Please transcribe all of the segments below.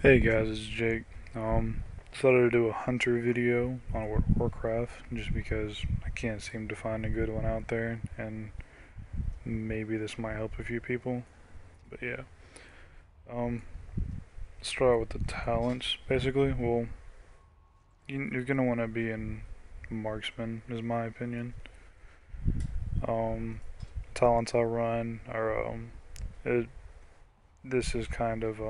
Hey guys, it's Jake. Decided to do a hunter video on World of Warcraft just because I can't seem to find a good one out there, and maybe this might help a few people. But yeah, um, start with the talents. Basically, well, you're gonna want to be in marksman, is my opinion. Um, Talents I run are it, this is kind of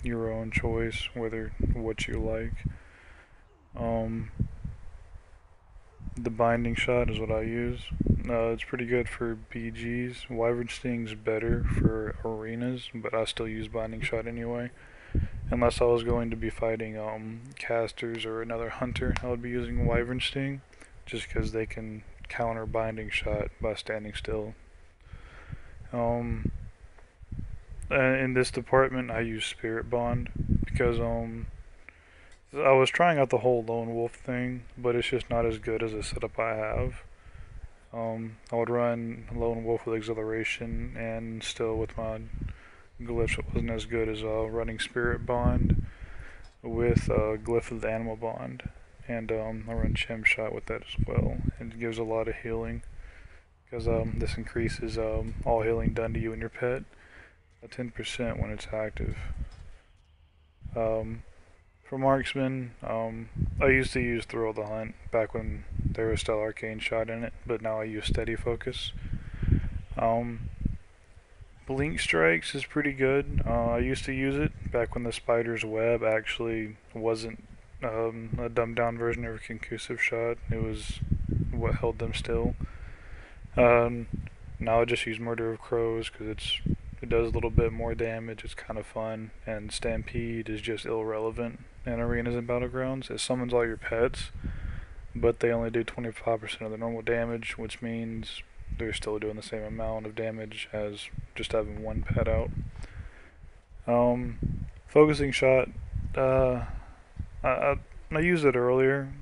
your own choice, whether what you like. Um, The binding shot is what I use. It's pretty good for BGs. Wyvern Sting's better for arenas, but I still use binding shot anyway. Unless I was going to be fighting casters or another hunter, I would be using Wyvern Sting, just because they can counter binding shot by standing still. Um, in this department, I use Spirit Bond because I was trying out the whole lone wolf thing, but it's just not as good as the setup I have. I would run lone wolf with exhilaration, and still with my glyphs, it wasn't as good as running spirit bond with glyph of the animal bond, and I run chem shot with that as well, and it gives a lot of healing because this increases all healing done to you and your pet by 10% when it's active. Um, For marksman, I used to use Thrill the Hunt back when there was still arcane shot in it, but now I use steady focus. Um, Blink strikes is pretty good. I used to use it back when the spider's web actually wasn't a dumbed down version of a concussive shot. It was what held them still. Um, Now I just use Murder of Crows because it does a little bit more damage. It's kind of fun, and Stampede is just irrelevant in arenas and battlegrounds. It summons all your pets, but they only do 25% of the normal damage, which means they're still doing the same amount of damage as just having one pet out. Focusing shot, uh, I, I, I used it earlier.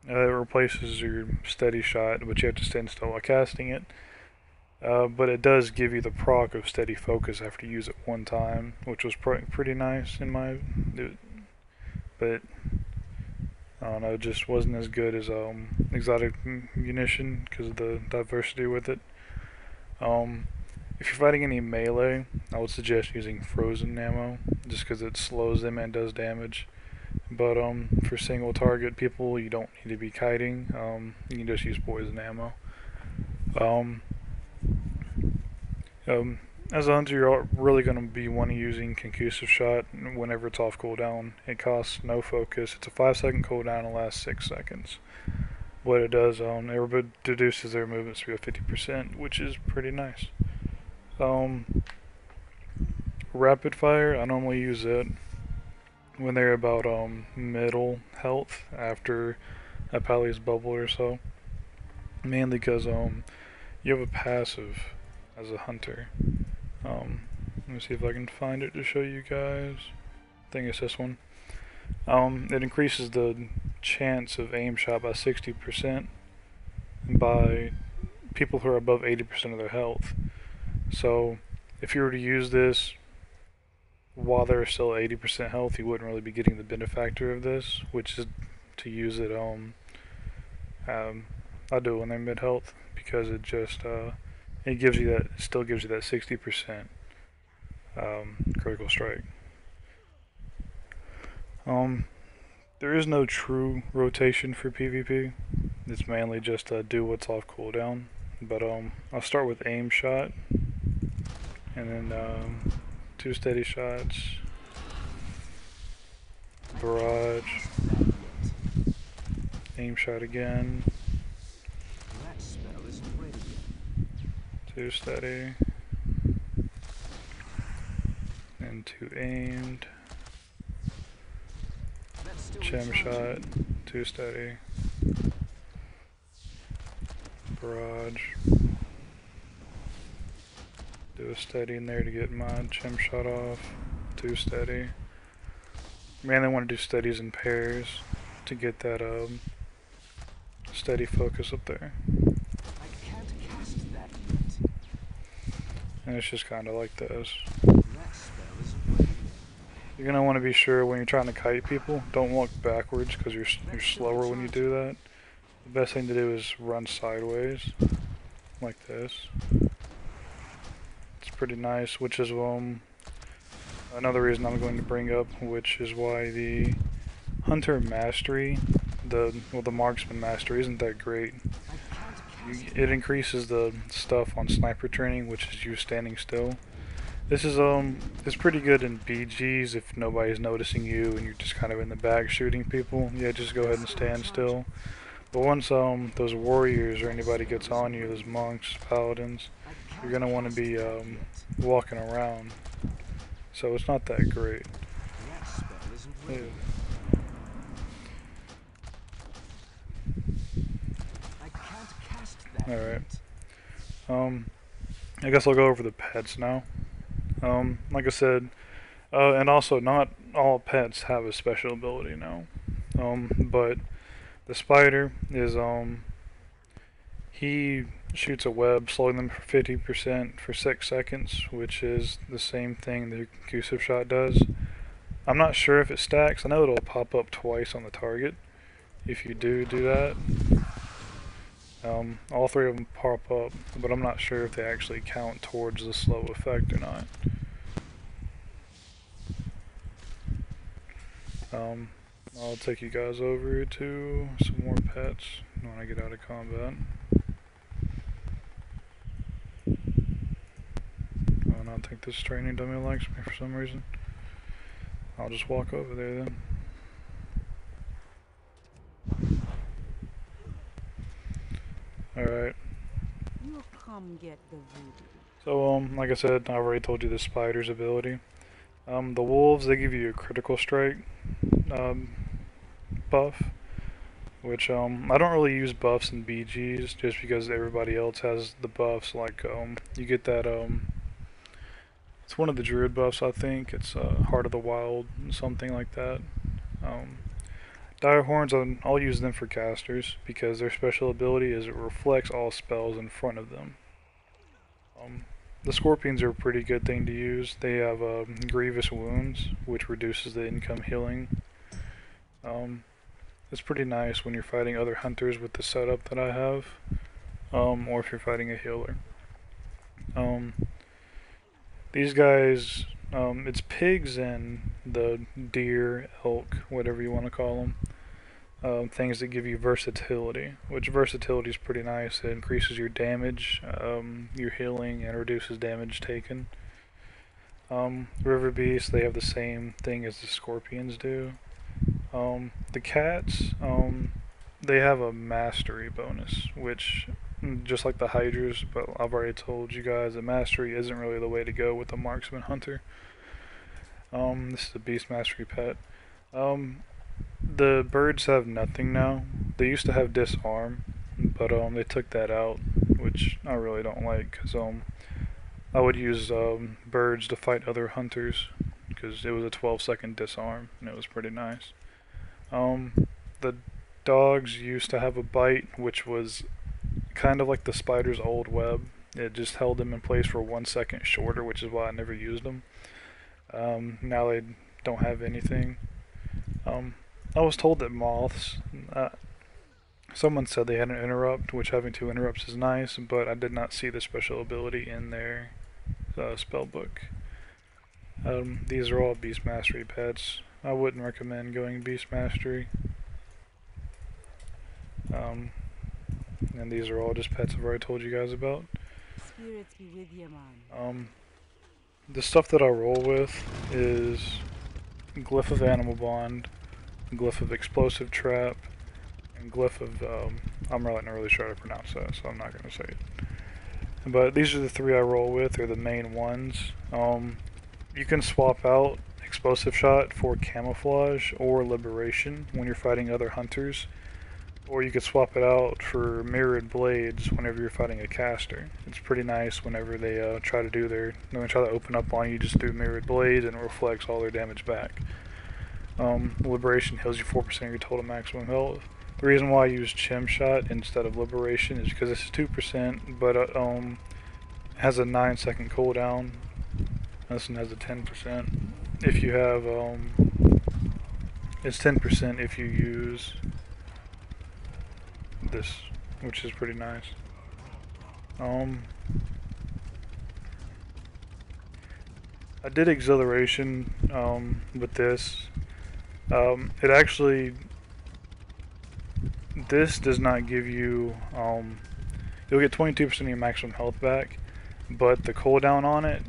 It replaces your steady shot, but you have to stand still while casting it. But it does give you the proc of steady focus after you use it one time, which was pretty nice in my. But I don't know, it just wasn't as good as exotic munition because of the diversity with it. Um, if you're fighting any melee, I would suggest using frozen ammo just because it slows them and does damage. But for single target people, you don't need to be kiting. You can just use poison ammo. Um, Um, as a hunter, you're really going to be wanting using concussive shot whenever it's off cooldown. It costs no focus. It's a 5-second cooldown and lasts 6 seconds. What it does, it reduces their movement speed by 50%, which is pretty nice. Um, Rapid fire, I normally use it when they're about middle health after a Pally's bubble or so. Mainly because you have a passive as a hunter. Let me see if I can find it to show you guys. I think it's this one. It increases the chance of aim shot by 60% by people who are above 80% of their health. So if you were to use this while they're still 80% health, you wouldn't really be getting the benefactor of this, which is to use it. I do it when they're mid health because it just it gives you that. It still gives you that 60% critical strike. There is no true rotation for PvP. It's mainly just do what's off cooldown. But I'll start with aim shot, and then 2 steady shots, barrage, aim shot again, 2 steady, and 2 aimed, chem shot, 2 steady, barrage, do a steady in there to get my chem shot off, 2 steady. Mainly want to do steadies in pairs to get that steady focus up there. And it's just kind of like this. You're gonna want to be sure when you're trying to kite people, don't walk backwards because you're slower when you do that. The best thing to do is run sideways, like this. It's pretty nice, which is another reason I'm going to bring up, which is why the Hunter Mastery, the Marksman Mastery isn't that great. It increases the stuff on sniper training, which is you standing still. This is it's pretty good in BGs if nobody's noticing you and you're just kind of in the back shooting people. Yeah, just go ahead and stand still. But once those warriors or anybody gets on you, those monks, paladins, you're gonna want to be walking around. So it's not that great. Yeah. Alright. I guess I'll go over the pets now. Like I said, and also not all pets have a special ability now. But the spider is, he shoots a web, slowing them for 50% for 6 seconds, which is the same thing the concussive shot does. I'm not sure if it stacks. I know it'll pop up twice on the target if you do that. All three of them pop up, but I'm not sure if they actually count towards the slow effect or not. I'll take you guys over to some more pets when I get out of combat. Oh, and I don't think this training dummy likes me for some reason. I'll just walk over there then. Alright. So, like I said, I already told you the spider's ability. The wolves, they give you a critical strike buff, which I don't really use buffs in BGs just because everybody else has the buffs. Like you get that it's one of the druid buffs, I think. It's Heart of the Wild, something like that. Dire Horns, I'll use them for casters because their special ability is it reflects all spells in front of them. The Scorpions are a pretty good thing to use. They have Grievous Wounds, which reduces the income healing. It's pretty nice when you're fighting other hunters with the setup that I have, or if you're fighting a healer. These guys, it's pigs and the deer, elk, whatever you want to call them. Things that give you versatility, which versatility is pretty nice. It increases your damage, your healing, and reduces damage taken. River beasts, they have the same thing as the scorpions do. The cats, they have a mastery bonus, which, just like the hydras, but I've already told you guys that mastery isn't really the way to go with the marksman hunter. This is a beast mastery pet. The birds have nothing now. They used to have disarm, but they took that out, which I really don't like, because I would use birds to fight other hunters, because it was a 12-second disarm, and it was pretty nice. The dogs used to have a bite, which was kind of like the spider's old web. It just held them in place for 1 second shorter, which is why I never used them. Now they don't have anything. I was told that moths, someone said they had an interrupt, which having 2 interrupts is nice, but I did not see the special ability in their spell book. These are all Beast Mastery pets. I wouldn't recommend going Beast Mastery. And these are all just pets I've already told you guys about. Spirits be with you, man. The stuff that I roll with is Glyph of Animal Bond, Glyph of Explosive Trap, and Glyph of, I'm not really sure how to pronounce that, so I'm not going to say it. But these are the 3 I roll with, they're the main ones. You can swap out Explosive Shot for Camouflage or Liberation when you're fighting other hunters. Or you could swap it out for Mirrored Blades whenever you're fighting a caster. It's pretty nice whenever they try to open up on you, just do Mirrored Blades and it reflects all their damage back. Liberation heals you 4% of your total maximum health. The reason why I use Chim Shot instead of Liberation is because this is 2%, but it has a 9-second cooldown. This one has a 10%. If you have, it's 10% if you use this, which is pretty nice. I did exhilaration with this. It actually, this does not give you, you'll get 22% of your maximum health back, but the cooldown on it,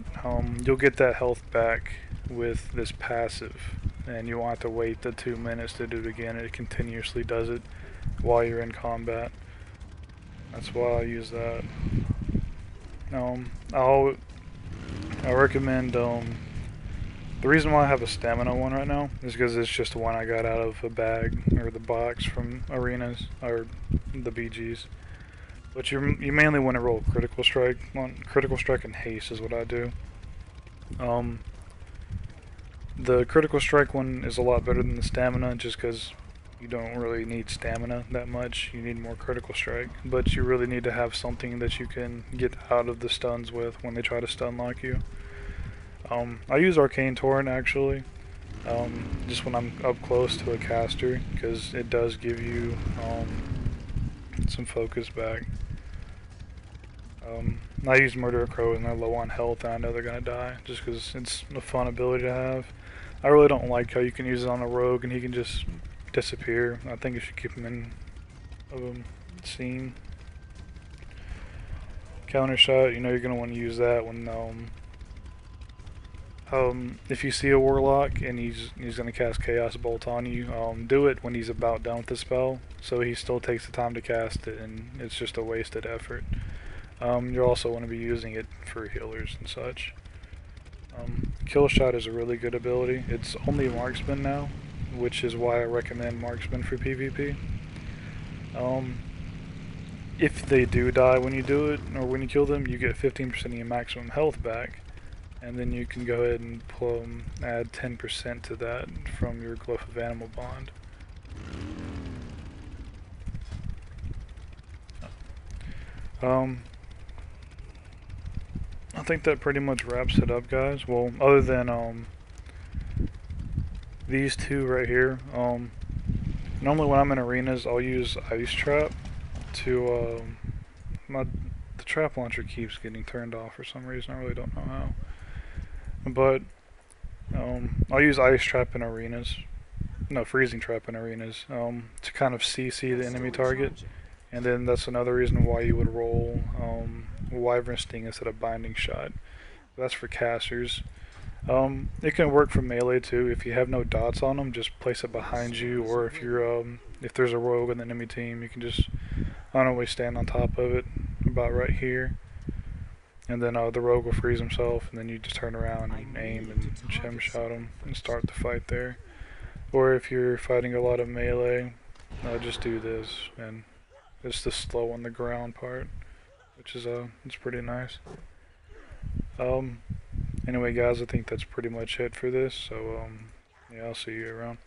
you'll get that health back with this passive, and you won't have to wait the 2 minutes to do it again. It continuously does it while you're in combat. That's why I use that. I recommend, the reason why I have a stamina one right now is because it's just one I got out of a bag, or the box from arenas, or the BGs. But you mainly want to roll critical strike. Critical strike and haste is what I do. The critical strike one is a lot better than the stamina, just because you don't really need stamina that much. You need more critical strike, but you really need to have something that you can get out of the stuns with when they try to stun lock you. I use Arcane Torrent actually, just when I'm up close to a caster, because it does give you some focus back. I use Murder Crow when they're low on health and I know they're gonna die, just because it's a fun ability to have. I really don't like how you can use it on a rogue and he can just disappear. I think you should keep him in a scene. Counter shot, you know you're gonna want to use that when if you see a warlock and he's gonna cast Chaos Bolt on you, do it when he's about done with the spell, so he still takes the time to cast it, and it's just a wasted effort. You also want to be using it for healers and such. Kill shot is a really good ability. It's only marksman now, which is why I recommend marksman for PvP. If they do die when you do it, or when you kill them, you get 15% of your maximum health back. And then you can go ahead and add 10% to that from your Glyph of Animal Bond. I think that pretty much wraps it up, guys. Well, other than these two right here. Normally when I'm in arenas, I'll use Ice Trap to the trap launcher keeps getting turned off for some reason. I really don't know how. But I'll use Ice Trap in arenas, no, Freezing Trap in arenas, to kind of CC the enemy target, and then that's another reason why you would roll Wyvern Sting instead of Binding Shot. That's for casters. It can work for melee too. If you have no dots on them, just place it behind you, or if you're if there's a rogue in the enemy team, you can just always stand on top of it, about right here. And then the rogue will freeze himself, and then you just turn around and aim and gem shot him and start the fight there. Or if you're fighting a lot of melee, just do this, and it's the slow on the ground part, which is it's pretty nice. Anyway, guys, I think that's pretty much it for this. So yeah, I'll see you around.